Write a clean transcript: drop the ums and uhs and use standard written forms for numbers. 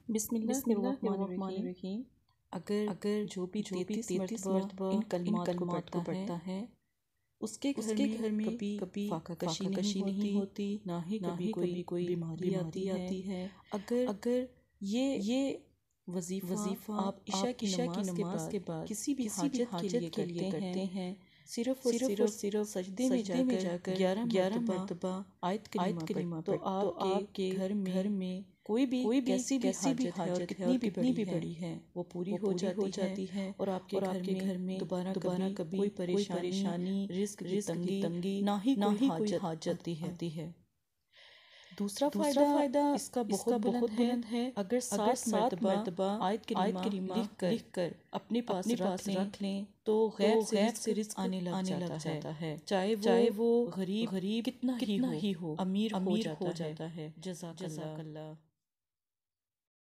بسم اللہ الرحمن الرحیم۔ اگر جو بھی 33 مرتبہ ان کلمات کو پڑھتا ہے اس کے گھر میں کبھی فاقہ کشی نہیں ہوتی، نہ ہی کبھی کوئی بیماری آتی ہے۔ اگر یہ وظیفہ آپ عشاء کی نماز کے بعد کسی بھی حاجت کے لیے کرتے ہیں، صرف سجدے میں جا کر 11 مرتبہ آیت کریمہ تو آپ کے گھر میں کوئی بھی کیسی بھی حاجت ہے اور کتنی بھی بڑی ہے وہ پوری ہو جاتی ہے، اور آپ کے گھر میں دوبارہ کبھی کوئی پریشانی، رزق کی تنگی نہ ہی کوئی حاجت آتی ہے۔ دوسرا فائدہ اس کا بہت بلند ہے۔ اگر 7 مرتبہ آیت کریمہ لکھ کر اپنے پاس رکھ لیں تو غیب سے رزق آنے لگ جاتا ہے، چاہے وہ غریب کتنا ہی ہو، امیر ہو جاتا ہے۔ جزاک اللہ۔